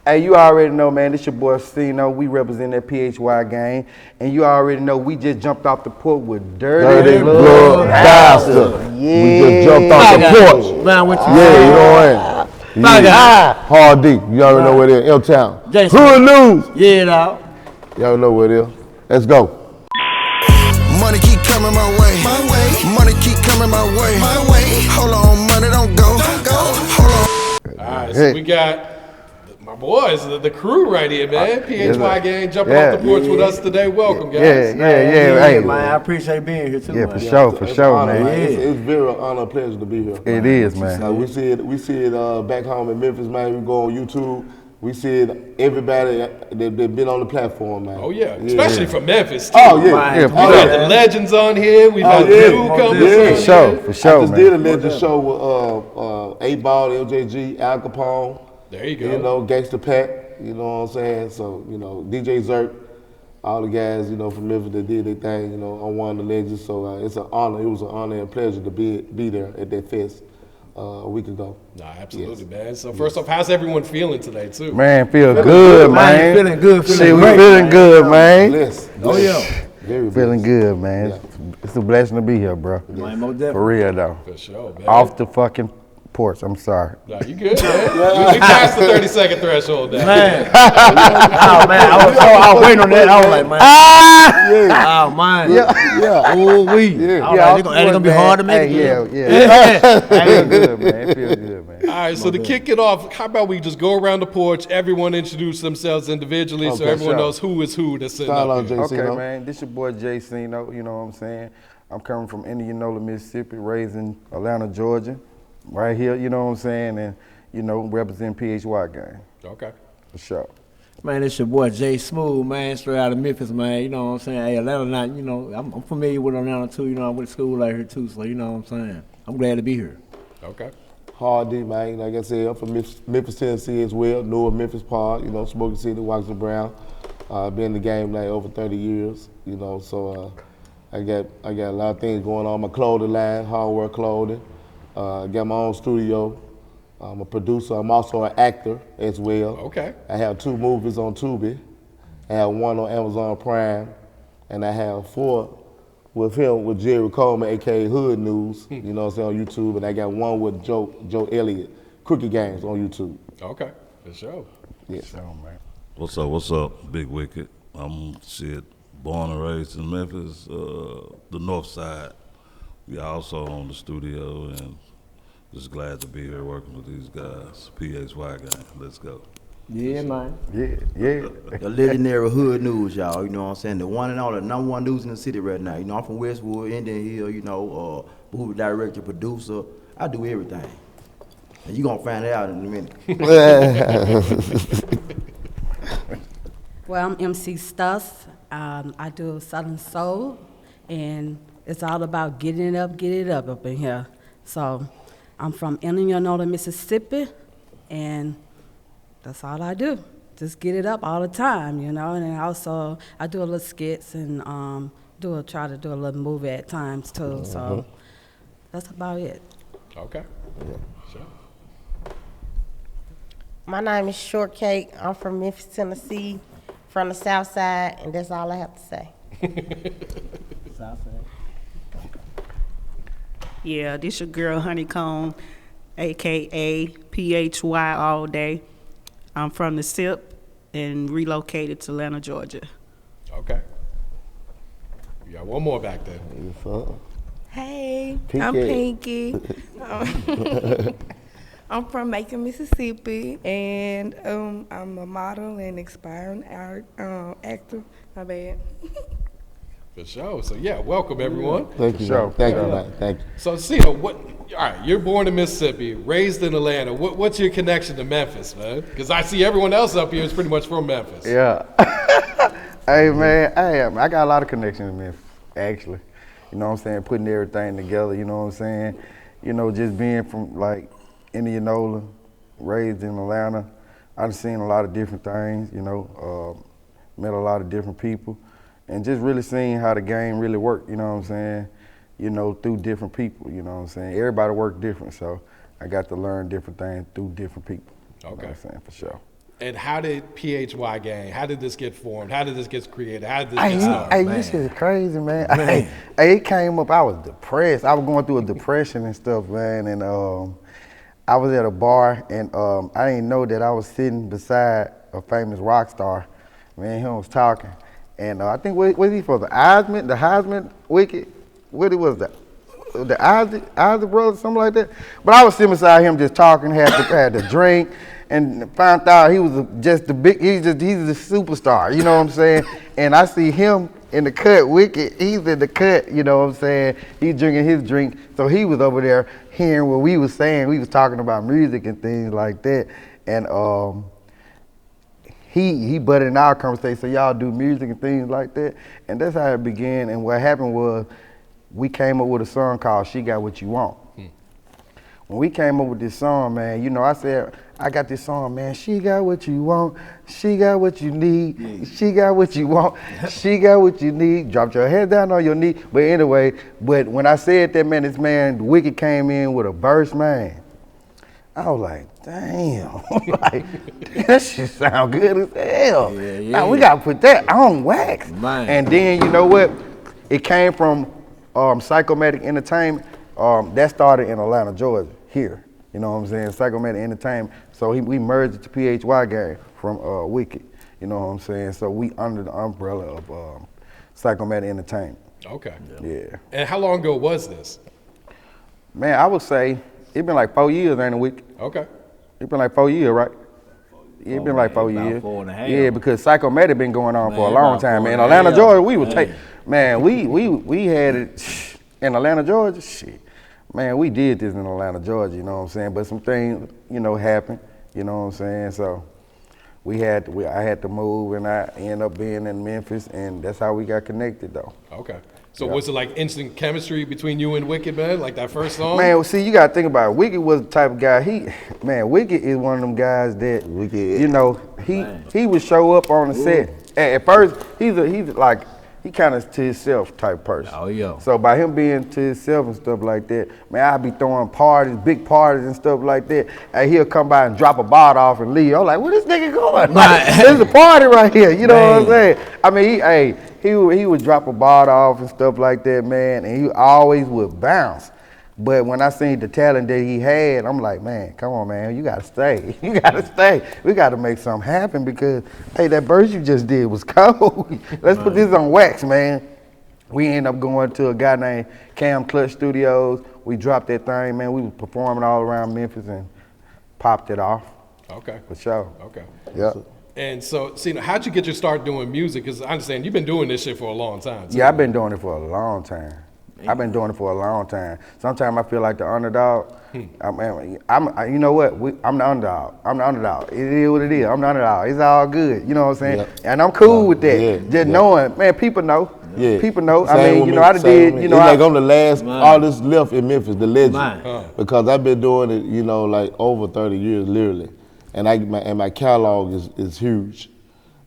Hey, you already know, man, this your boy J-Cino. We represent that Phy gang. And you already know we just jumped off the porch with Dirty Blood Bastard. Yeah. We just jumped off the porch. Man, what you Yeah, you know what I mean? Yeah. Hard deep. You already know where it is. M-Town. Hood news. Yeah, dog. Y'all know where it is. Let's go. Money keep coming my way. Money keep coming my way. Hold on, money don't go. Hold on. All right, so we got my boys, the crew right here, man. Phy gang jumping off the porch with us today. Welcome, guys. Yeah. Hey, man, I appreciate being here too. Yeah, man. for sure, man. It's very honor and pleasure to be here. It is, man. We see it back home in Memphis, man. We go on YouTube. We see it, everybody that been on the platform, man. Oh, yeah. Especially from Memphis, too. Oh, yeah. We got the legends on here. We got newcomers on here. For sure, I just man. did a legend show with 8 Ball, LJG, Al Capone. There you go. You know, Gangsta Pat, you know what I'm saying? So, you know, DJ Zerk, all the guys, you know, from Memphis that did their thing, you know, I'm one of the legends. So it's an honor. It was an honor and pleasure to be there at that fest a week ago. Nah, absolutely, man. So first off, how's everyone feeling today, too? Man, feel good, man. Feeling good. Shit, we feeling good, man. Bless. Oh, yeah. Very Feeling blessed. good, man. Yeah. It's a blessing to be here, bro. Man, most definitely. For real, though. For sure, man. Off the fucking porch, I'm sorry. Nah, you good, man. We passed the 30-second threshold now. Man. Oh, man. I was waiting on that. I was like, man. Oh, man. Yeah. Oh, we. Yeah. It's going to be hard to make it. Yeah. Feel good, man. Feel good, man. All right, so to kick it off, how about we just go around the porch, everyone introduce themselves individually so everyone knows who is who that's sitting up here. Okay, man. This your boy J-Cino, you know what I'm saying? I'm coming from Indianola, Mississippi, raised in Atlanta, Georgia. Right here, you know what I'm saying? And, you know, represent Phy gang. Okay. For sure. Man, it's your boy Jay Smooth, man, straight out of Memphis, man. You know what I'm saying? Hey, Atlanta, not, you know, I'm familiar with Atlanta too. You know, I went to school out here too, so you know what I'm saying. I'm glad to be here. Okay. Hard D, man. Like I said, I'm from Memphis, Tennessee as well. Newer Memphis Park, you know, Smoking City, Washington Brown. Been in the game like over 30 years, you know, so I got a lot of things going on. My clothing line, hardware clothing. I got my own studio. I'm a producer. I'm also an actor as well. Okay. I have 2 movies on Tubi. I have 1 on Amazon Prime, and I have 4 with him, with Jerry Coleman, aka Hood News. You know what I'm saying, on YouTube, and I got 1 with Joe Elliott, Crooked Games on YouTube. Okay. For sure. Yeah. For sure, man. What's up, Big Wickid? I'm born and raised in Memphis, the north side. We also own the studio and just glad to be here working with these guys. Phy gang, let's go. Yeah, man. Yeah. The legendary Hood News, y'all, you know what I'm saying? The one and only number 1 news in the city right now. You know, I'm from Westwood, Indian Hill, you know, movie director, producer. I do everything. And you gonna find out in a minute. Well, I'm MC Stuss. I do Southern Soul, and it's all about getting it up in here. So I'm from Indianola, Mississippi, and that's all I do. Just get it up all the time, you know. And then also I do a little skits and try to do a little movie at times too. So that's about it. Okay. Sure. My name is Shortcake. I'm from Memphis, Tennessee, from the South Side, and that's all I have to say. South side. Yeah, this your girl Honeycomb, aka PHY all day. I'm from the SIP and relocated to Atlanta, Georgia. Okay. You got 1 more back there. Hey, Pinky. I'm Pinky. I'm from Macon, Mississippi, and I'm a model and aspiring art actor. My bad. For sure. So yeah, welcome everyone. Thank you, Sure. Thank you, man. Thank you. So Cino, all right, you're born in Mississippi, raised in Atlanta. What's your connection to Memphis, man? Because I see everyone else up here is pretty much from Memphis. Yeah. Hey, man, I got a lot of connections in Memphis, actually. You know what I'm saying? Putting everything together, you know what I'm saying? You know, just being from, like, Indianola, raised in Atlanta. I've seen a lot of different things, you know, met a lot of different people, and just really seeing how the game really worked, you know what I'm saying? You know, through different people, you know what I'm saying? Everybody work different, so I got to learn different things through different people. Okay. You know what I'm saying, for sure. And how did PHY Gang, how did this get formed? How did this get created? How did this get started? Hey, this is crazy, man. Hey, it came up, I was depressed. I was going through a depression and stuff, man. And I was at a bar, and I didn't know that I was sitting beside a famous rock star. Man, he was talking. And I think, what was he for, the Heisman Wickid? What it was, the Isaac brothers, something like that? But I was sitting beside him just talking, had the drink, and found out he was just the big, he's the superstar, you know what I'm saying? And I see him in the cut, Wickid, he's in the cut, you know what I'm saying? He's drinking his drink, so he was over there hearing what we was saying. We was talking about music and things like that. And he butted in our conversation, so y'all do music and things like that. And that's how it began. And what happened was, we came up with a song called She Got What You Want. When we came up with this song, man, you know, I said, I got this song, man, she got what you want, she got what you need, she got what you want, she got what you need. Dropped your head down on your knee. But anyway, when I said that, man, this man, Wickid came in with a verse, man. I was like, damn, like, that shit sound good as hell. Now we gotta put that on wax. Man. And then, you know what? It came from Psychomatic Entertainment. That started in Atlanta, Georgia, here. You know what I'm saying? Psychomatic Entertainment. So we merged it to PHY Gang from Wickid. You know what I'm saying? So we under the umbrella of Psychomatic Entertainment. Okay. Yeah. And how long ago was this? Man, I would say it's been like 4 years, ain't it, Wickid? Okay. It's been like 4 years, right? Yeah, it's been like 4 years. 4.5. Yeah, because Psychomatic been going on for a long time. Man, in Atlanta, Georgia, we would take, man, we had it in Atlanta, Georgia, shit. Man, we did this in Atlanta, Georgia, you know what I'm saying? But some things, you know, happened, you know what I'm saying? So I had to move, and I ended up being in Memphis, and that's how we got connected, though. Okay. So was it like instant chemistry between you and Wickid, man? Like that first song? Man, well, see, you gotta think about it. Wickid was the type of guy, Wickid is one of them guys that, you know, he would show up on the set. At first, he's like, he kind of to himself type person. Oh, yeah. So by him being to himself and stuff like that, man, I'd be throwing parties, big parties and stuff like that. And he'll come by and drop a bottle off and leave. I'm like, where this nigga going? Like, there's a party right here. You know what I'm saying? I mean, he would drop a bottle off and stuff like that, man, and he always would bounce. But when I seen the talent that he had, I'm like, man, come on, man, you gotta stay. You gotta stay. We gotta make something happen because, hey, that verse you just did was cold. Let's put this on wax, man. We ended up going to a guy named Cam Clutch Studios. We dropped that thing, man. We was performing all around Memphis and popped it off. Okay. For sure. Okay. Yep. And so, see, how'd you get your start doing music? Because I understand you've been doing this shit for a long time. Yeah, I've been doing it for a long time. I've been doing it for a long time. Sometimes I feel like the underdog. You know what? I'm the underdog. I'm the underdog. It is what it is. I'm the underdog. It's all good. You know what I'm saying? Yep. And I'm cool with that. Just knowing, man, people know. Yeah. People know. Same I mean, you know, I did, you know. It's like I'm the last artist left in Memphis, the legend. Because I've been doing it, you know, like over 30 years, literally. And my catalog is huge.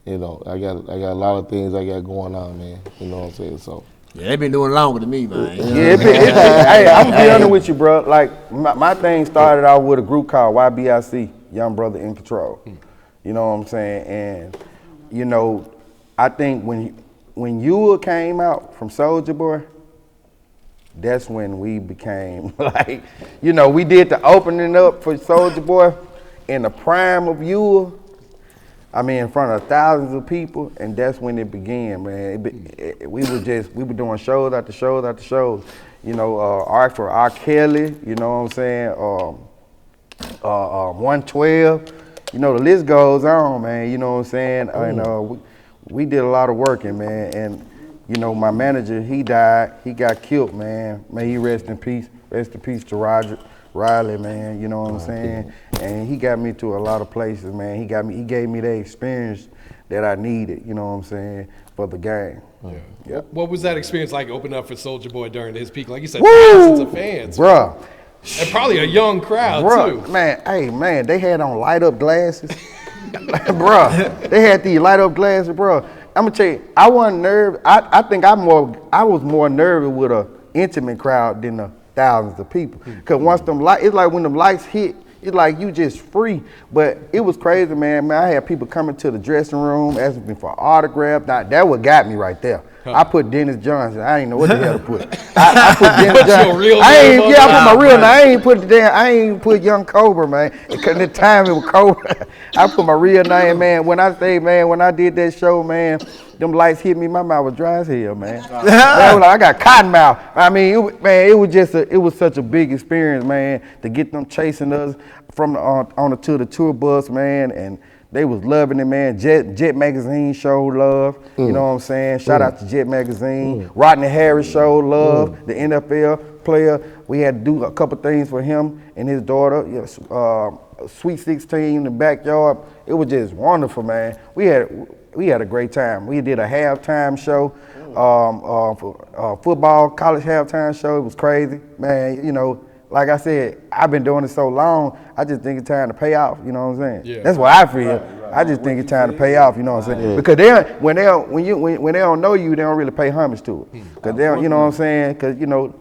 You know, I got a lot of things I got going on, man. You know what I'm saying? So. Yeah, they been doing longer than me, man. Yeah, hey, I'm gonna be honest with you, bro. Like my thing started out with a group called YBIC, Young Brother in Control. You know what I'm saying? And you know, I think when you came out from Soulja Boy, that's when we became like, you know, we did the opening up for Soulja Boy in the prime of you. I mean, in front of thousands of people, and that's when it began, man. We were doing shows after shows after shows. You know, for R. Kelly, you know what I'm saying? 112, you know, the list goes on, man. You know what I'm saying? And we did a lot of working, man. And you know, my manager, he died. He got killed, man. May he rest in peace. Rest in peace to Riley, man, you know what I'm saying? And he got me to a lot of places, man. He gave me the experience that I needed, you know what I'm saying, for the game. Yeah. Yep. What was that experience like opening up for Soulja Boy during his peak? Like you said, thousands of fans. Bruh. And probably a young crowd, too. Man, hey, man, they had on light up glasses. Bruh, they had these light up glasses, bruh. I'm gonna tell you, I wasn't nervous. I think I was more nervous with an intimate crowd than the thousands of people. Cause once them lights, it's like when them lights hit it's like you just free. But it was crazy, man. I had people coming to the dressing room asking me for autograph. That what got me right there. I put Dennis Johnson. I ain't know what the hell to put. I put Dennis Johnson. I put my real name. I ain't put Young Cobra, man. Because at the time it was Cobra. I put my real name, man. When I did that show, man, them lights hit me. My mouth was dry as hell, man. I got cotton mouth. I mean, it was such a big experience, man, to get them chasing us from to the tour bus, man, and they was loving it, man. Jet Magazine showed love. You know what I'm saying? Shout out to Jet Magazine. Rodney Harris showed love. The NFL player. We had to do a couple things for him and his daughter. Sweet 16 in the backyard. It was just wonderful, man. We had a great time. We did a halftime show, for football, college halftime show. It was crazy, man. You know, like I said, I've been doing it so long, I just think it's time to pay off, you know what I'm saying? Yeah. That's what I feel. Right. I just think it's time to pay off, you know what I'm saying? Yeah. Because when they don't know you, they don't really pay homage to it. Because they don't, you know what I'm saying? Because, you know,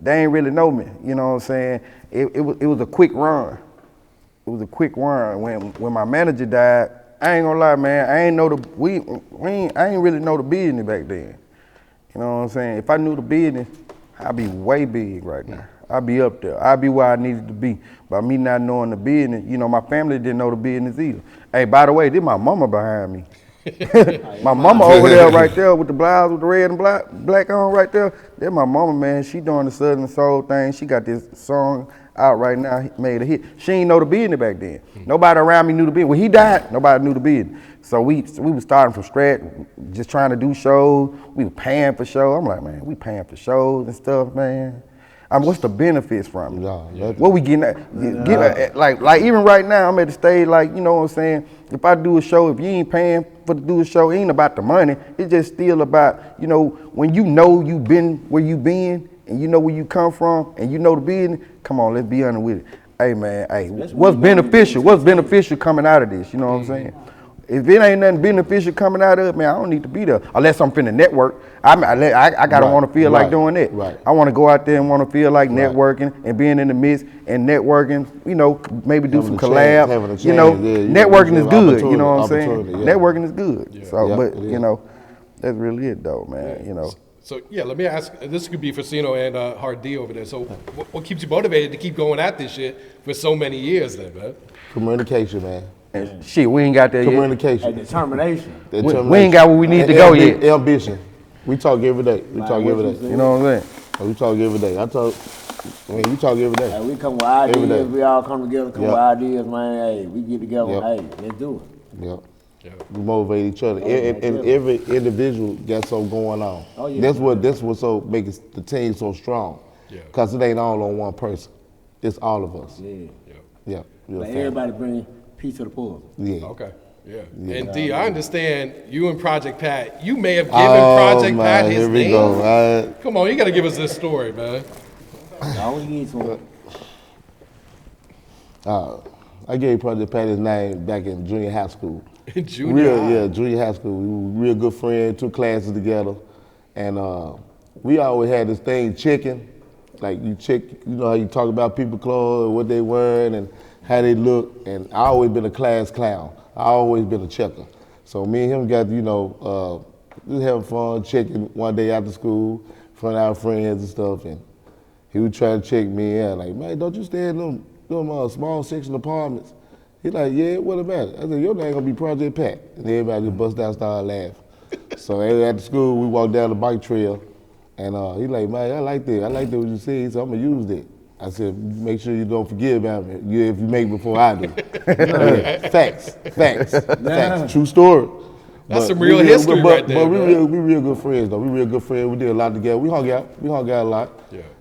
they ain't really know me, you know what I'm saying? It was a quick run. It was a quick run. When my manager died, I ain't gonna lie, man, I ain't really know the business back then. You know what I'm saying? If I knew the business, I'd be way big right now. I'd be up there. I'd be where I needed to be. By me not knowing the business, you know, my family didn't know the business either. Hey, by the way, this my mama behind me. My mama over there right there with the blouse with the red and black on right there. That's my mama, man. She doing the Southern Soul thing. She got this song out right now, made a hit. She ain't know the business back then. Nobody around me knew the business. When he died, nobody knew the business. So we was starting from scratch, just trying to do shows. We were paying for shows. I'm like, man, we paying for shows and stuff, man. I mean, what's the benefits from it? What we getting at? Like even right now, I'm at the stage, like, you know what I'm saying? If I do a show, if you ain't paying for to do a show, it ain't about the money. It's just still about, you know, when you know you been where you been, and you know where you come from, and you know the business, come on, let's be honest with it. Hey, man, hey, what's beneficial? What's beneficial coming out of this? You know what I'm saying? If it ain't nothing beneficial coming out of it, man, I don't need to be there. Unless I'm finna network. I gotta want to feel like doing it. Right. I want to go out there and want to feel like networking and being in the midst and networking, you know, maybe do some collab. You know, networking is good, you know what I'm saying? Networking is good. Yeah. So, but, you know, that's really it though, man, you know. So, yeah, let me ask, this could be for Cino and Hard D over there. So what keeps you motivated to keep going at this shit for so many years then, man? Communication, man. And shit, we ain't got that Communication. And determination. We ain't got where we need to go yet. Ambition. We talk every day. We talk every day. You know what I'm saying? We talk every day. We talk every day. Hey, we come with ideas. We all come together, with ideas, man. Hey, we get together. Hey, let's do it. Yep. We motivate each other. And every individual got something going on. Oh, yeah. That's what so makes the team so strong. Yeah. Because it ain't all on one person. It's all of us. Yeah. Like everybody bring piece of the puzzle. Yeah. Okay. Yeah. And D, I understand you and Project Pat, you may have given Project Pat his name. Here we go. Come on, you got to give us this story, man. All we need some. I gave Project Pat his name back in junior high school. In junior high? Yeah, junior high school. We were real good friends, took classes together. And we always had this thing checking. Like you check, you know how you talk about people's clothes, what they wearing, and how they look. And I always been a class clown. I always been a checker. So me and him got, you know, just having fun, checking one day after school, in front of our friends and stuff. And he would try to check me out, like, man, don't you stay in them small section apartments? He like, yeah, what about it? I said, your name gonna be Project Pat. And everybody just bust out, started laughing. So after school, we walked down the bike trail, and he like, man, I like that. I like that what you said, so I'm gonna use that. I said, make sure you don't forget about me if you make it before I do. Facts. True story. That's some real history right there. But we real good friends though. We real good friends. We did a lot together. We hung out a lot.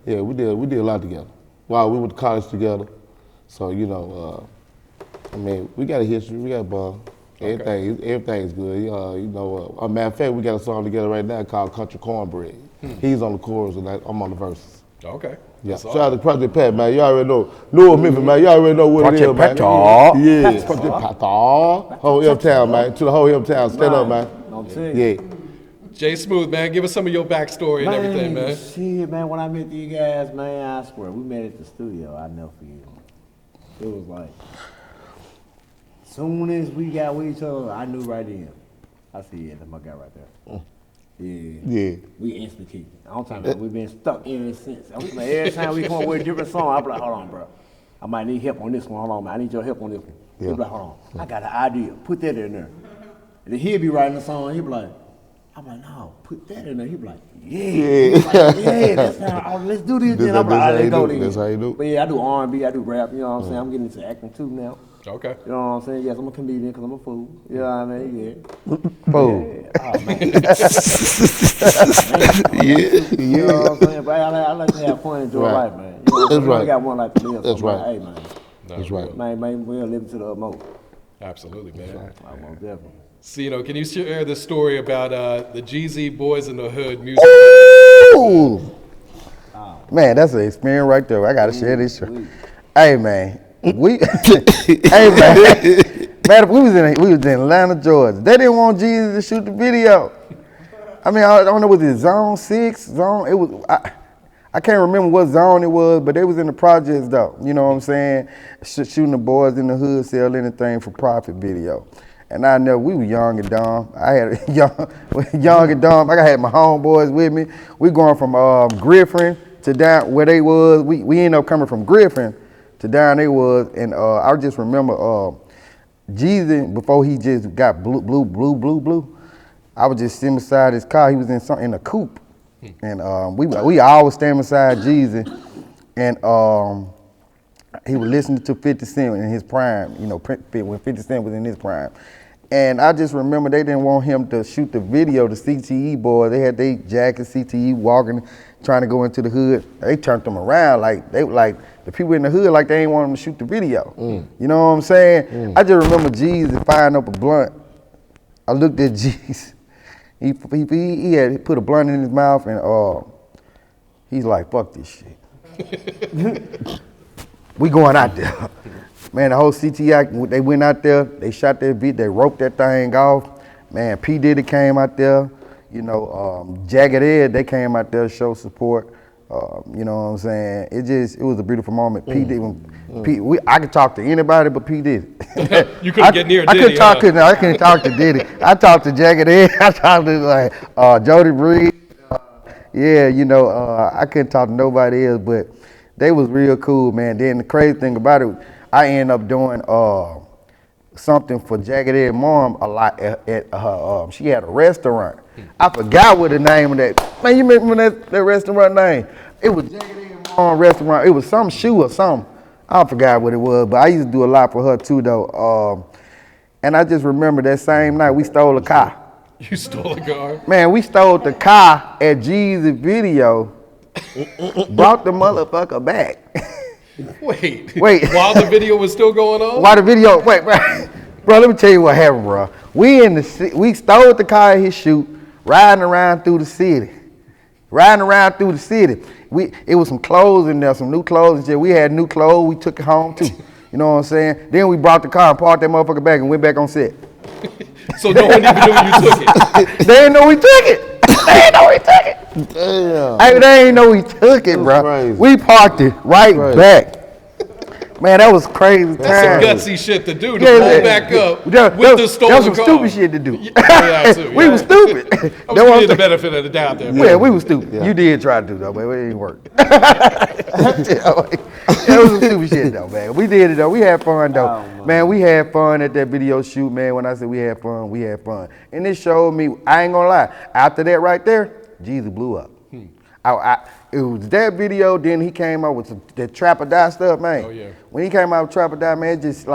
Yeah, we did a lot together. Wow, we went to college together. So, you know, I mean, we got a history, we got a bond. Everything's good. You know, a matter of fact, we got a song together right now called Country Cornbread. He's on the chorus and I'm on the verses. Okay. Yeah. Shout out to Project Pat, man. You already know. Memphis, man. You already know what it is, man. Yeah. Project Pat. Whole M-Town, man. To the whole M-Town. Stand up, man. Yeah. Jay Smooth, man. Give us some of your backstory and everything, man. Shit, man. When I met you guys, man, I swear, we met at the studio. I never forget. It was like, soon as we got with each other, I knew right then. I said, yeah, that's my guy right there. Yeah. We instantly kicked it. I'm talking about we've been stuck in it since. I'm saying every time we come up with a different song, I'm like, hold on, bro. I might need help on this one. Hold on, man. I need your help on this one. He'll be like, hold on. I got an idea. Put that in there. And then he'll be writing the song. He'll be like, I'm like, no, put that in there. He'll be like, yeah, that's how, let's do this. Then I'm like, all right, let's go then. That's how you do. But yeah, I do R&B, I do rap, you know what I'm saying? I'm getting into acting too now. Okay. You know what I'm saying? Yes, I'm a comedian because I'm a fool. You know what I mean? Yeah. Fool. Yeah. Oh, man. You know what I'm saying? But I like to have fun and enjoy life, man. You know, That's right. I got one life to live. That's right. Hey, man. That's right. Man, we'll live to the utmost. Absolutely, man. Most definitely. Cino, can you share the story about the JEEZY Boyz N Da Hood music? Ooh! Man, that's an experience right there. I gotta share this shit. Hey, man. Hey, man. Man, we was in Atlanta, Georgia. They didn't want JEEZY to shoot the video. I mean, I don't know, was it Zone 6? Zone, it was, I can't remember what zone it was, but they was in the projects though. You know what I'm saying? Shooting the Boyz N Da Hood, sell anything for profit video. And I know we were young and dumb. I had young and dumb. I had my homeboys with me. We going from Griffin to down where they was. We ended up coming from Griffin to down they was. And I just remember JEEZY, before he just got blue. I was just sitting beside his car. He was in a coupe. And we always stand beside JEEZY. And he was listening to 50 Cent in his prime, you know, when 50 Cent was in his prime. And I just remember they didn't want him to shoot the video, the CTE boys. They had their jacket, CTE, walking, trying to go into the hood. They turned them around like the people in the hood, like they ain't want him to shoot the video. You know what I'm saying? I just remember JEEZY firing up a blunt. I looked at JEEZY. He had put a blunt in his mouth and he's like, fuck this shit. We going out there. Man, the whole CTI, they went out there, they shot that beat, they roped that thing off. Man, P. Diddy came out there. You know, Jagged Edge, they came out there to show support. You know what I'm saying? It was a beautiful moment. P. Diddy, I could talk to anybody but P. Diddy. You couldn't get near Diddy, I couldn't talk to Diddy. I talked to Jagged Edge, I talked to Jody Breed. Yeah, you know, I couldn't talk to nobody else, but they was real cool, man. Then the crazy thing about it, I ended up doing something for Jagged Edge mom a lot at her. She had a restaurant. I forgot what the name of that. Man, you remember that restaurant name? It was Jagged Edge mom restaurant. It was some shoe or something. I forgot what it was, but I used to do a lot for her too, though. And I just remember that same night we stole a car. You stole a car? Man, we stole the car at JEEZY video. Brought the motherfucker back. Wait. While the video was still going on? Wait, bro, let me tell you what happened, bro. We stole the car at his shoot, riding around through the city. It was some clothes in there, some new clothes and shit. We had new clothes, we took it home too. You know what I'm saying? Then we brought the car and parked that motherfucker back and went back on set. So no one even knew you took it? They didn't know we took it. Damn. Hey, they ain't know we took it, bro. Crazy. We parked it right back. Man, that was crazy. That's some gutsy shit to do, to pull back up with the stolen car. That was some stupid shit to do. We was stupid. I was giving you the benefit of the doubt there. Yeah, we was stupid. Yeah. You did try to do though, but it didn't work. That was some stupid shit though, man. We did it though. We had fun though. Oh, man, we had fun at that video shoot, man. When I said we had fun, we had fun. And it showed me, I ain't gonna lie, after that right there, JEEZY blew up. It was that video, then he came out with the Trap or Die stuff, man. Oh, yeah. When he came out with Trap or Die, man, it just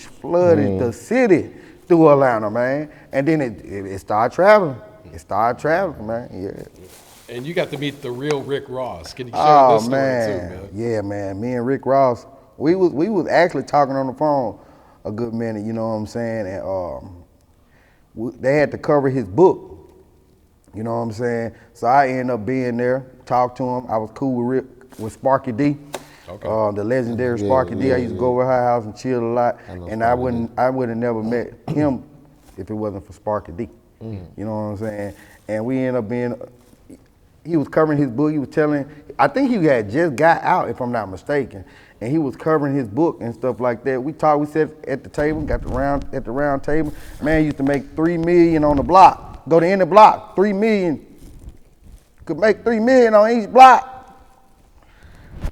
flooded the city through Atlanta, man. And then it started traveling. It started traveling, man, yeah. And you got to meet the real Rick Ross. Can you share this story too, man? Yeah, man, me and Rick Ross, we was actually talking on the phone a good minute, you know what I'm saying? And they had to cover his book. You know what I'm saying? So I ended up being there, talked to him. I was cool with Rick, with Sparky D, the legendary Sparky D. I used to go over her house and chill a lot, and I would have never met him if it wasn't for Sparky D. You know what I'm saying? And we ended up being he was covering his book. He was telling, I think he had just got out, if I'm not mistaken, and he was covering his book and stuff like that. We talked, we sat at the table, at the round table. Man used to make $3 million on the block. Go to any block, $3 million. Could make $3 million on each block.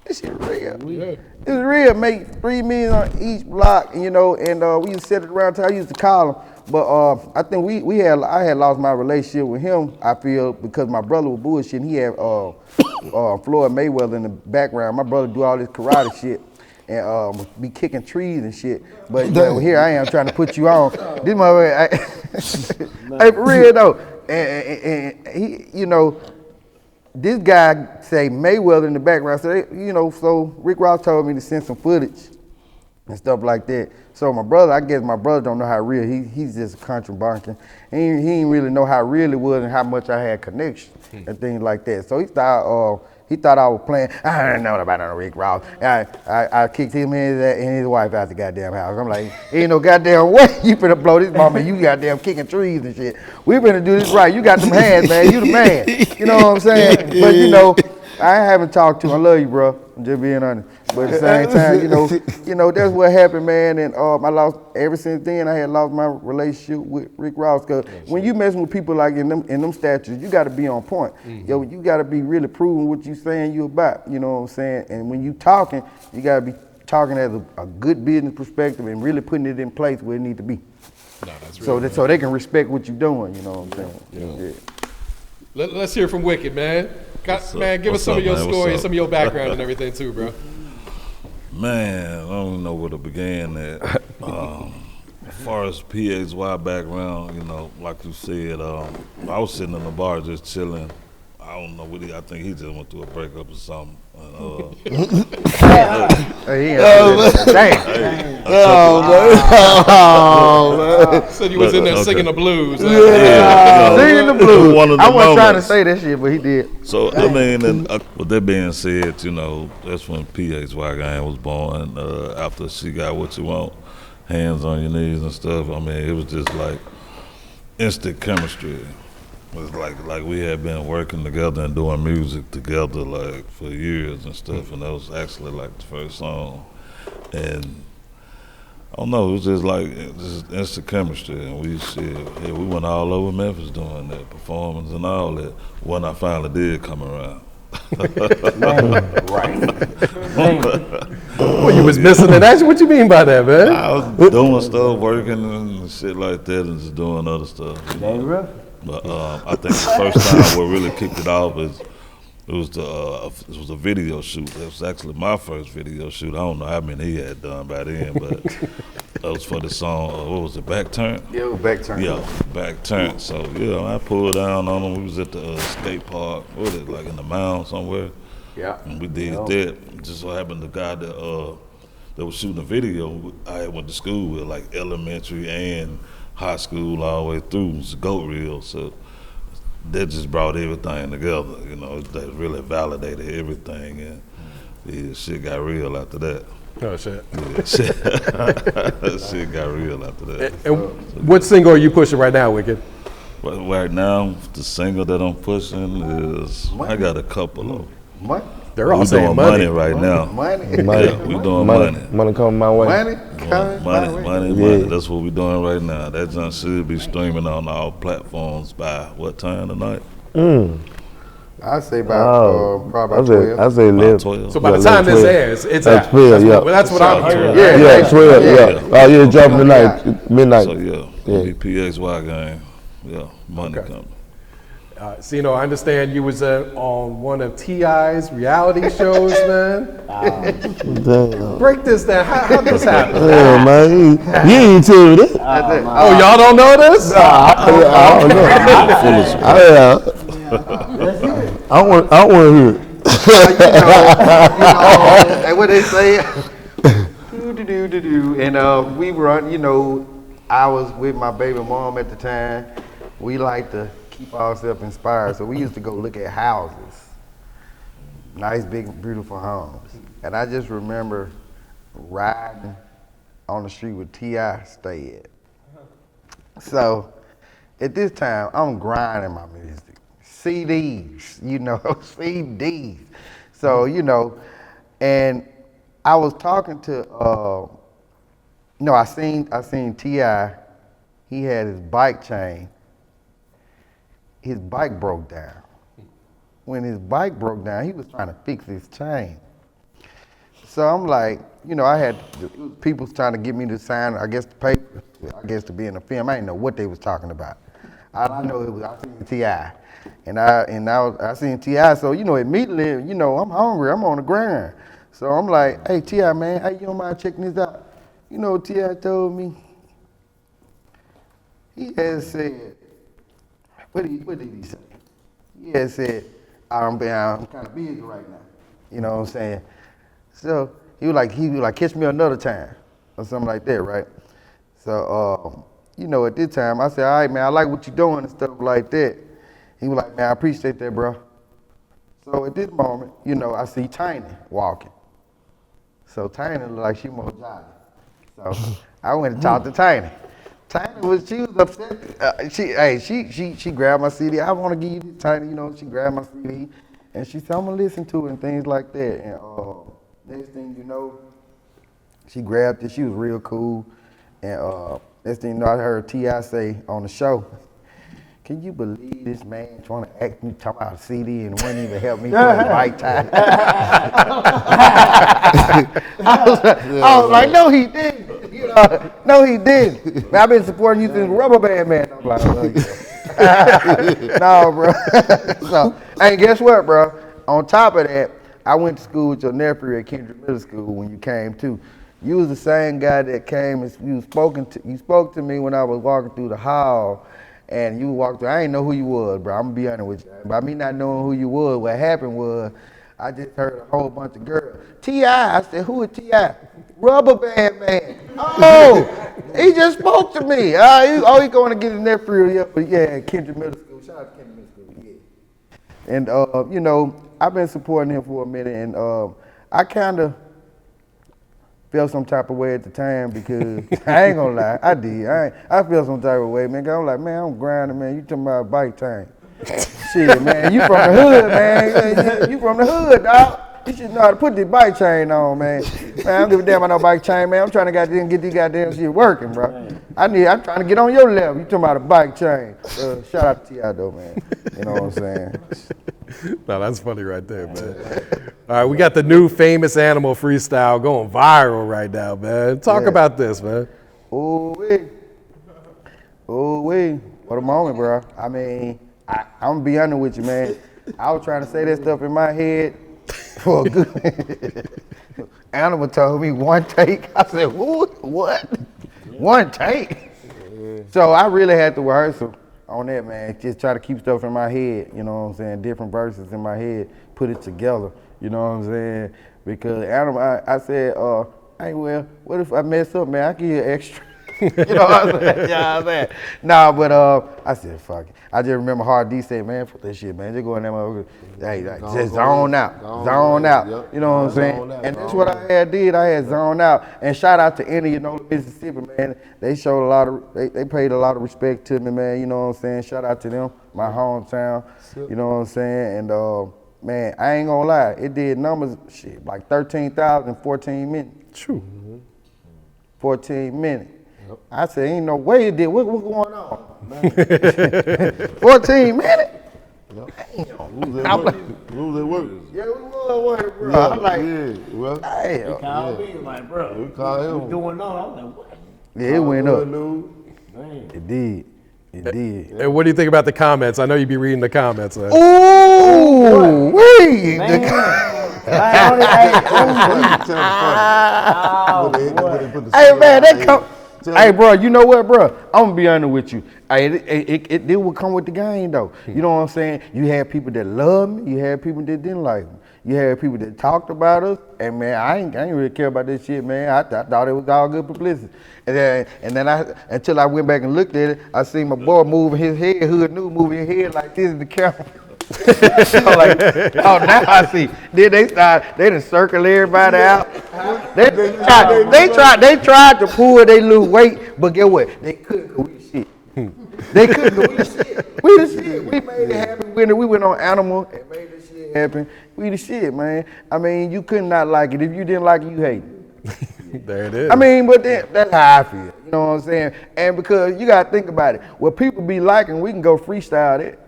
This shit real. Yeah. It's real. Make $3 million on each block, you know. And we used to sit at the round table. I used to call him. But I think I had lost my relationship with him, I feel, because my brother was bullshitting. He had Floyd Mayweather in the background. My brother do all this karate shit and be kicking trees and shit. But here I am trying to put you on. This motherfucker, hey, for real though. And he, you know, this guy say Mayweather in the background. So, so Rick Ross told me to send some footage and stuff like that. So my brother, I guess my brother don't know how real. He's just a country bumpkin. He didn't really know how real it was and how much I had connection and things like that. So he thought I was playing. I didn't know about no Rick Ross. I kicked him and his wife out the goddamn house. I'm like, ain't no goddamn way you finna blow this mama. You goddamn kicking trees and shit. We finna do this right. You got them hands, man. You the man. You know what I'm saying? But I haven't talked to him. I love you, bro. I'm just being honest. But at the same time, that's what happened, man. And I lost, ever since then, I had lost my relationship with Rick Ross. Cause when you messing with people like in them statures, you gotta be on point. Yo, you gotta be really proving what you saying you about, you know what I'm saying? And when you talking, you gotta be talking as a good business perspective and really putting it in place where it need to be. No, that's really so they can respect what you're doing, you know what I'm saying? Yeah. Let's hear from Wickid, man. Man, give us some of your story and some of your background and everything too, bro. Man, I don't know where to begin at. As far as PXY background, like you said, I was sitting in the bar just chilling. I don't know what I think he just went through a breakup or something. Said you was in there singing the blues. Singing the blues. I wasn't trying to say that shit, but he did. So, I mean, with that being said, that's when PXY Gang was born. After She Got What You Want, Hands on Your Knees and stuff, I mean, it was just like instant chemistry. It was like we had been working together and doing music together like for years and stuff, and that was actually like the first song. And I don't know, it was just like just instant chemistry, and we went all over Memphis doing that performance and all that when I finally did come around. Well, you was missing in action. What you mean by that, man? I was doing stuff, working and shit like that, and just doing other stuff. But I think the first time what really kicked it off it was a video shoot. It was actually my first video shoot. I don't know how many he had done by then, but that was for the song. What was it? Back Turn? Yeah, it was Back Turn. Yeah, Back Turn. So I pulled down on him. We was at the skate park. What was it, like in the mound somewhere? Yeah. And we did that. Just so happened the guy that was shooting the video, I had went to school with, like elementary and high school all the way through. It was Goat Reel, so that just brought everything together, that really validated everything, and shit got real after that. Oh, shit. Yeah, shit got real after that. And what single are you pushing right now, Wickid? Right now, the single that I'm pushing is, I got a couple of Money? They're all we saying doing money right now. Money? Yeah, we doing money. Money coming my way. Money. That's what we doing right now. That junk should be streaming on all platforms by what time tonight? I say about probably about 12. I say 11. So by the time this airs, it's out. 12, yeah. That's what I'm hearing. Yeah, 12, yeah. Oh, yeah, dropping tonight, midnight. So, yeah. PXY Gang. Yeah, money coming. Cino, I understand you was on one of T.I.'s reality shows, man. Break this down. How this happen? Yeah, man. You ain't tell me this. Oh, y'all don't know this? I don't know. I want to hear it. And what they say, and we run, I was with my baby mom at the time. We like to keep ourselves inspired, so we used to go look at houses, nice, big, beautiful homes. And I just remember riding on the street with T.I. stayed. So at this time, I'm grinding my music, CDs, you know, CDs. So, you know, and I was talking to, I seen T.I. He had his bike chain. His bike broke down. When his bike broke down, he was trying to fix his chain. So I'm like, you know, I had people trying to get me to sign, I guess, the paper, I guess to be in the film. I didn't know what they was talking about. All I know it was I seen T.I. And I seen T.I. So, you know, immediately, you know, I'm hungry, I'm on the grind. So I'm like, hey, T.I., man, hey, you don't mind checking this out? You know what T.I. told me? He had said, what did he say? He had said, I'm kind of busy right now. You know what I'm saying? So he was like, catch me another time or something like that, right? So, you know, at this time, I said, all right, man, I like what you're doing and stuff like that. He was like, man, I appreciate that, bro. So at this moment, you know, I see Tiny walking. So Tiny looked like she more jolly. So I went and talked to Tiny. Tiny she was upset. She grabbed my CD. I want to give you this, Tiny. You know, she grabbed my CD and she said, I'm gonna listen to it and things like that. And next thing you know, she grabbed it. She was real cool. And next thing you know, I heard T.I. say on the show, can you believe this man trying to act me talking about a CD and wouldn't even help me put the right time? I was like, no, he didn't. You know, no, he didn't. Man, I've been supporting you since Rubber Band Man. I'm like, oh, yeah. No, bro. So, and guess what, bro? On top of that, I went to school with your nephew at Kendrick Middle School when you came too. You was the same guy that came and you spoke to me when I was walking through the hall. And you walked through, I didn't know who you was, bro. I'm gonna be honest with you. By me not knowing who you was, what happened was, I just heard a whole bunch of girls. T.I., I said, who is T.I.? Rubber Band Man. Oh, he just spoke to me. He going to get his nephew up, but yeah, Kendrick Middle School. Shout out to Kendrick Middle School, yeah. And, you know, I've been supporting him for a minute, and I kind of felt some type of way at the time because I ain't gonna lie, I did. I felt some type of way, man. I'm like, man, I'm grinding, man. You talking about bike time? Shit, man. You from the hood, man. You from the hood, dog. You should know how to put this bike chain on, man. Man, I don't give a damn about no bike chain, man. I'm trying to get these goddamn shit working, bro. I'm trying to get on your level. You talking about a bike chain? Shout out to T.I. though, man. You know what I'm saying? No, that's funny right there, man. All right, we got the new famous animal freestyle going viral right now, man. Talk about this, man. Ooh-wee. What a moment, bro. I mean, I'm gonna be honest with you, man. I was trying to say that stuff in my head for a good Animal told me one take. I said, what? One take? So I really had to rehearse on that, man. Just try to keep stuff in my head, you know what I'm saying? Different verses in my head, put it together, you know what I'm saying? Because Animal, I said, hey, well, what if I mess up, man? I give you extra. You know what I'm saying? Yeah, I'm saying. Nah, but I said, fuck it. I just remember Hard D said, man, fuck that shit, man. Just go in there, motherfucker. Hey, just zone out. Zone out. Yep. You know what I'm saying? And that's what I had did. I had zoned out. And shout out to any, you know, Mississippi, man. They showed a lot of, they paid a lot of respect to me, man. You know what I'm saying? Shout out to them, my hometown. You know what I'm saying? And man, I ain't gonna lie. It did numbers, shit, like 13,000 in 14 minutes. True. 14 minutes. I said, ain't no way it did. What's going on? 14 minutes? Rules at work. Yeah, we was working, bro. I'm like, He called me, like, bro, we called him. what's going on? I was like, what? Yeah, it went up. Man. It did. It did. And what do you think about the comments? I know you be reading the comments. Ooh, wait. Hey, man, they come. Hey, bro, you know what, bro? I'm gonna be honest with you. It would come with the game, though. You know what I'm saying? You had people that loved me. You had people that didn't like me. You had people that talked about us. And man, I ain't really care about this shit, man. I thought it was all good publicity. And then until I went back and looked at it, I seen my boy moving his head, Hood New moving his head like this in the camera. So like, oh, now I see. Then they done circle everybody out. They tried to pull their little weight, but get what? They couldn't go eat shit. They couldn't go eat shit. We the shit. We made it happen. We went on Animal and made this shit happen. We the shit, man. I mean, you could not like it. If you didn't like it, you hate it. There it is. I mean, but that's how I feel. You know what I'm saying? And because you gotta think about it. What people be liking, we can go freestyle that.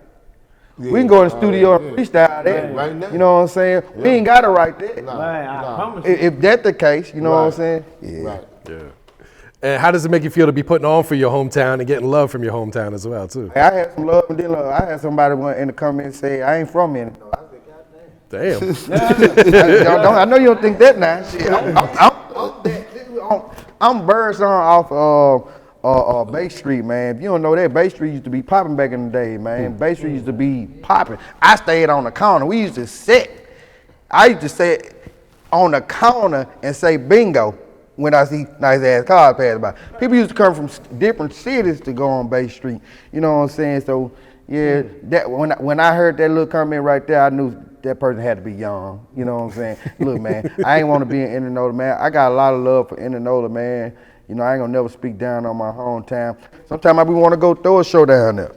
Yeah, we can go in the studio and freestyle that. Right now. You know what I'm saying? Yeah. We ain't gotta write that. Nah. If that's the case, you know what I'm saying? Yeah. Right. Yeah. And how does it make you feel to be putting on for your hometown and getting love from your hometown as well, too? I had some love and then love. I had somebody in the comments say, I ain't from here. I said, damn. I know you don't think that now. Shit, I'm Birdson off Bay Street, man. If you don't know that, Bay Street used to be popping back in the day, man. Bay Street used to be popping. I stayed on the corner. We used to sit. I used to sit on the corner and say bingo when I see nice ass cars pass by. People used to come from different cities to go on Bay Street. You know what I'm saying? So yeah, that when I heard that little comment right there, I knew that person had to be young. You know what I'm saying? Look, man, I ain't want to be in Indianola, man. I got a lot of love for Indianola, man. You know, I ain't gonna never speak down on my hometown. Sometimes I be want to go throw a show down there.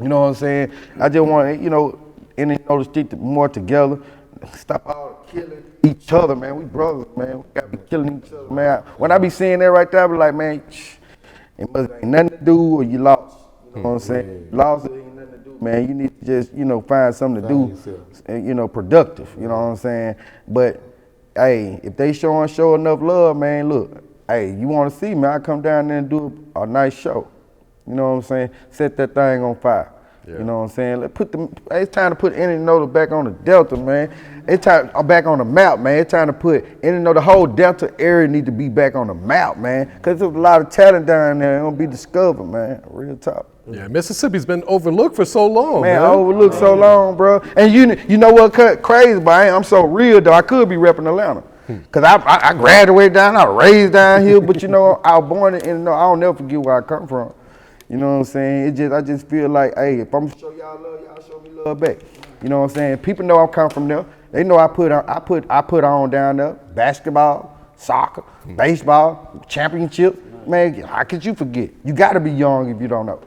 You know what I'm saying? I just want, you know, Indianola stick more together. Stop all the killing each other, man. We brothers, man. We gotta be killing each other, man. When I be seeing that right there, I be like, man, it must ain't nothing to do or you lost. You know what I'm saying? You lost, it ain't nothing to do, man. You need to just, you know, find something to do, and, you know, productive. You know what I'm saying? But hey, if they show enough love, man, look, hey, you want to see me? I come down there and do a nice show. You know what I'm saying? Set that thing on fire. Yeah. You know what I'm saying? It's time to put Indianola back on the Delta, man. It's time back on the map, man. It's time to put Indianola, the whole Delta area need to be back on the map, man. Because there's a lot of talent down there. It don't be discovered, man. Real talk. Yeah, Mississippi's been overlooked for so long, man. Overlooked so long, bro. And you know what crazy, but I'm so real, though. I could be repping Atlanta. Because I graduated down, I was raised down here, but you know, I was born in Indianola. I'll never forget where I come from. You know what I'm saying? I just feel like, hey, if I'm gonna show y'all love, y'all show me love back. You know what I'm saying? People know I come from there. They know I put on down there basketball, soccer, baseball, championship. Man, how could you forget? You gotta be young if you don't know.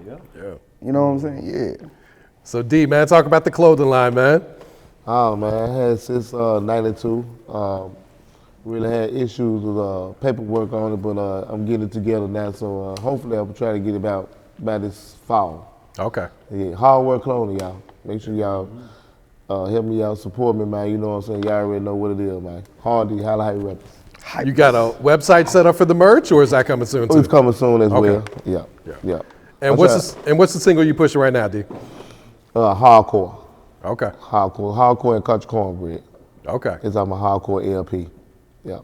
Yeah. You know what I'm saying? Yeah. So D, man, talk about the clothing line, man. Oh man, I had since '92. Really had issues with paperwork on it, but I'm getting it together now. So hopefully I'll try to get it out by this fall. Okay. Yeah, hard work clothing, y'all. Make sure y'all help me out, support me, man. You know what I'm saying? Y'all already know what it is, man. Hardy, Holla High Records. You got a website set up for the merch, or is that coming soon too? It's coming soon as well. Yeah. And what's the single you pushing right now, D? Hardcore. Okay. Hardcore and Country Cornbread. Okay. It's on my Hardcore LP. Yeah.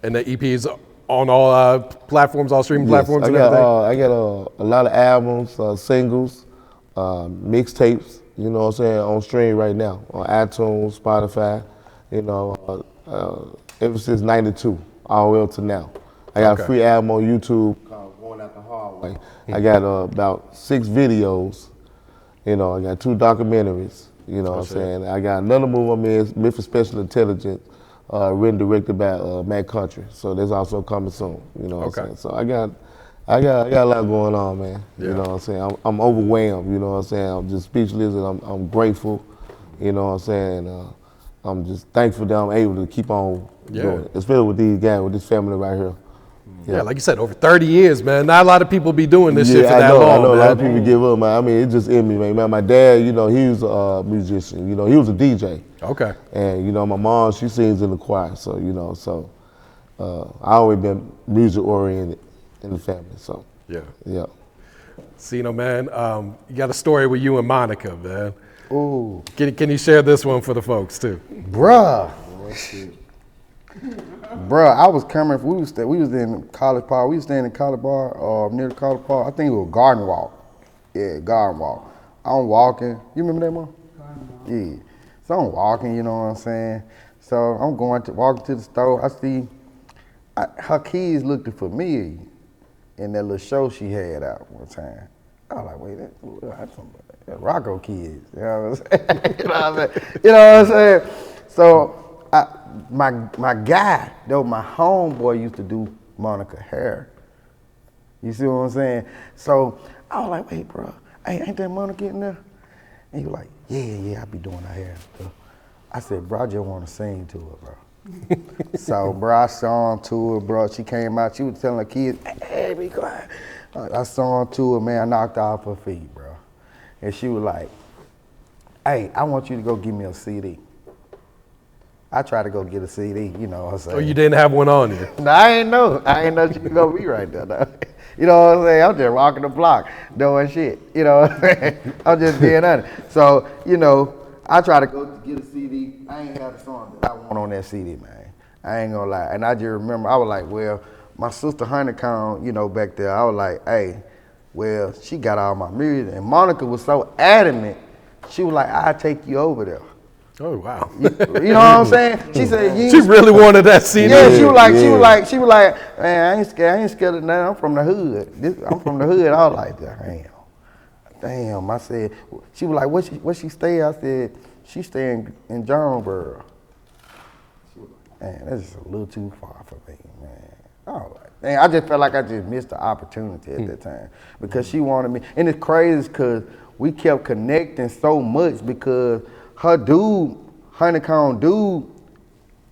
And the EP is on all platforms, all streaming platforms and everything? I got a lot of albums, singles, mixtapes, you know what I'm saying, on stream right now, on iTunes, Spotify, you know, ever since '92, all the way up to now. I got a free album on YouTube called Going Out the Hard Way. I got about 6 videos, you know, I got 2 documentaries, you know what I'm saying. I got another movie I'm in, Memphis Special Intelligence, written directed by Matt Country, so that's also coming soon. You know what I'm saying. So I got a lot going on, man. You know what I'm saying. I'm overwhelmed. You know what I'm saying. I'm just speechless, and I'm grateful. You know what I'm saying. I'm just thankful that I'm able to keep on doing it, especially with these guys, with this family right here. Yeah, like you said, over 30 years, man. Not a lot of people be doing this shit for that long. I know man. A lot of people give up, man. I mean, it's just in me, man. My dad, you know, he was a musician. You know, he was a DJ. Okay. And, you know, my mom, she sings in the choir. So, you know, I always been music oriented in the family. So, yeah. Cino, man, you got a story with you and Monica, man. Ooh. Can you share this one for the folks, too? Bruh, I was coming. We was in College Park. We was staying in College Bar, near the College Park. I think it was Garden Walk. Yeah, Garden Walk. I'm walking. You remember that, Mom? Yeah. So I'm walking. You know what I'm saying? So I'm walking to the store. I see her kids looked familiar in that little show she had out one time. I was like, wait, that's some Rocco kids. You know what I'm saying? You know what I'm saying? So. My guy, though, my homeboy used to do Monica hair. You see what I'm saying? So I was like, wait, bro. hey, ain't that Monica in there? And he was like, yeah, I be doing her hair and stuff. I said, bro, I just want to sing to her, bro. So, bro, I sung to her, bro. She came out, she was telling her kids, hey, be quiet. I sung to her, man, I knocked off her feet, bro. And she was like, hey, I want you to go get me a CD. I tried to go get a CD, you know what I'm saying? Oh, you didn't have one on you? No, I ain't know she was gonna be right there, though. You know what I'm saying? I'm just walking the block, doing shit. You know what I'm saying? I'm just being honest. So, you know, I tried to go get a CD. I ain't had the song that I want on that CD, man. I ain't gonna lie. And I just remember, I was like, well, my sister Honeycomb, you know, back there, I was like, hey, well, she got all my music. And Monica was so adamant, she was like, I'll take you over there. Oh, wow. You know what I'm saying? She said, she really wanted that CD. Yeah, she was like, man, I ain't scared of nothing. I'm from the hood. I'm from the hood. I was like, damn. I said, she was like, where she stay? I said, she stay in Jonesboro. Man, that's just a little too far for me, man. I was like, man, I just felt like I just missed the opportunity at that time because she wanted me. And it's crazy because we kept connecting so much because her dude, Honeycomb dude,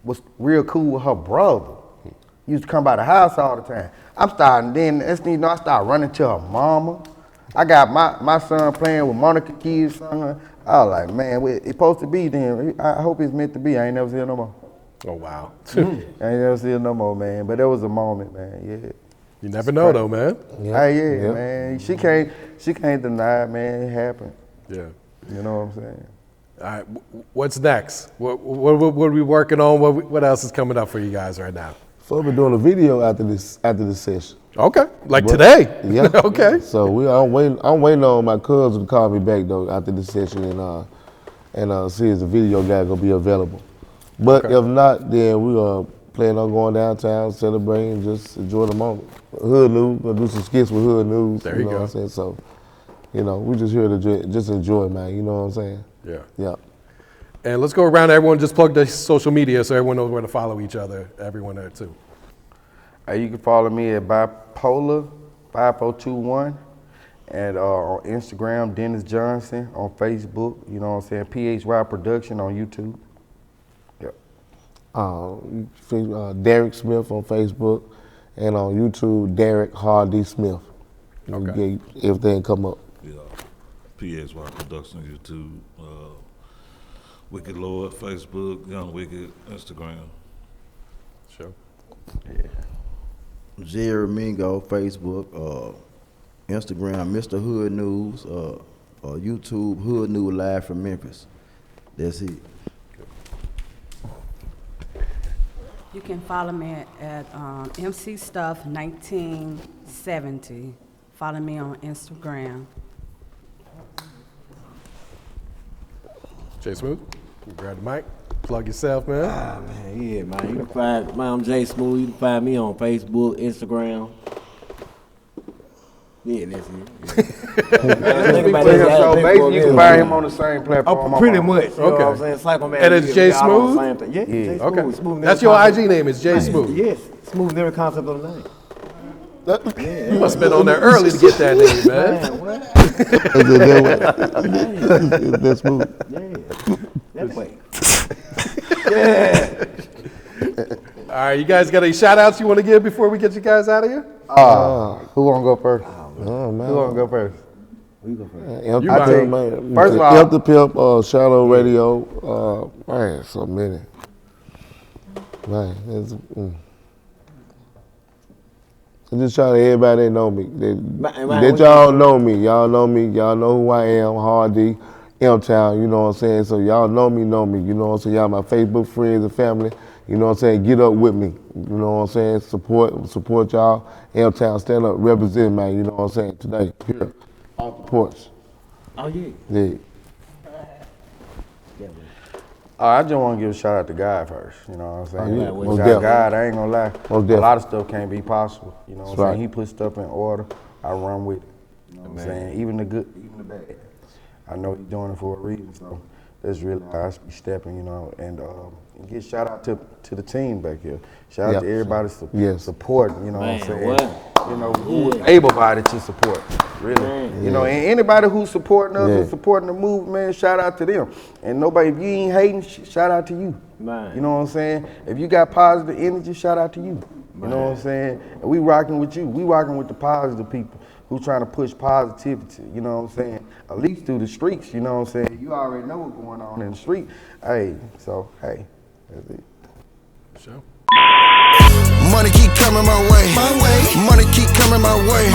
was real cool with her brother. He used to come by the house all the time. I'm starting then, next thing you know, I started running to her mama. I got my son playing with Monica kids' son. I was like, man, it's supposed to be then. I hope it's meant to be. I ain't never seen her no more. Oh, wow. I ain't never seen her no more, man. But that was a moment, man, yeah. You never know, though, man. Yeah, man. She can't deny it, man. It happened. Yeah. You know what I'm saying? All right, what's next? What are we working on? What else is coming up for you guys right now? So we're doing a video after this session. Okay, like today? Yeah. Okay. So I'm waiting on my cousin to call me back though after this session and see if the video guy gonna be available. But if not, then we are planning on going downtown, celebrating, just enjoy the moment. Hood News, gonna do some skits with Hood News. There you know go. What I'm saying? So, you know, we just here to just enjoy, man. You know what I'm saying? Yeah. Yeah. And let's go around, everyone just plug their social media so everyone knows where to follow each other, everyone there too. You can follow me at Bipolar 5021 and on Instagram, Dennis Johnson, on Facebook, you know what I'm saying, PHY Production on YouTube. Yep. Derek Smith on Facebook and on YouTube, Derek Hardy Smith. Okay. Everything come up. Yeah. PHY Production, YouTube, Wickid Lord, Facebook, Young Wickid, Instagram. Sure. Yeah. Jerry Mingo, Facebook, Instagram, Mr. Hood News, YouTube, Hood News Live from Memphis. That's it. You can follow me at MC Stuff 1970. Follow me on Instagram. Jay Smooth, you grab the mic, plug yourself, man. Man, yeah, man. You can find, I'm Jay Smooth. You can find me on Facebook, Instagram. Yeah, that's it. So basically, you can find him on the same platform. Pretty much. You know what I'm saying? Okay. Cycle Man. And it's Jay Smooth? Yeah, Jay Smooth. Okay. Smooth That's your IG name, is Jay Smooth. Yes. Smooth in every concept of the name. You must have been on there early to get that name, man. That's Smooth. Yeah. That way. All right, you guys got any shout outs you want to give before we get you guys out of here? Who want to go first? Oh, man. Who want to go first? You go first. First of all, Help the Pimp, Shadow Radio, man, so many. Man, I'm just trying to everybody that know me. That y'all know me. Y'all know me. Y'all know who I am, Hardy, M-Town, you know what I'm saying? So y'all know me, you know what I'm saying? Y'all my Facebook friends and family, you know what I'm saying? Get up with me, you know what I'm saying? Support y'all. M-Town, stand up, represent, man, you know what I'm saying? Today, here, off the porch. Oh, yeah. Yeah. I just want to give a shout out to God first, you know what I'm saying? Yeah, Without God, I ain't gonna lie, Most a lot of stuff can't be possible, you know what I'm Right. saying? He put stuff in order, I run with it, you know what I'm saying? Even the good, even the bad. I know he's doing it for a reason, so that's really how I be stepping, you know, and get shout out to the team back here. Shout out to everybody support, you know what I'm saying? you know, who was able-bodied to support, really. You know, and anybody who's supporting us, who's supporting the movement, man, shout out to them. And nobody, if you ain't hating, shout out to you. You know what I'm saying? If you got positive energy, shout out to you. You know what I'm saying? And we rocking with you. We rocking with the positive people who trying to push positivity, you know what I'm saying? At least through the streets, you know what I'm saying? You already know what's going on in the street. Hey, so, hey, that's it. Sure. Money keep coming my way. Money keep coming my way.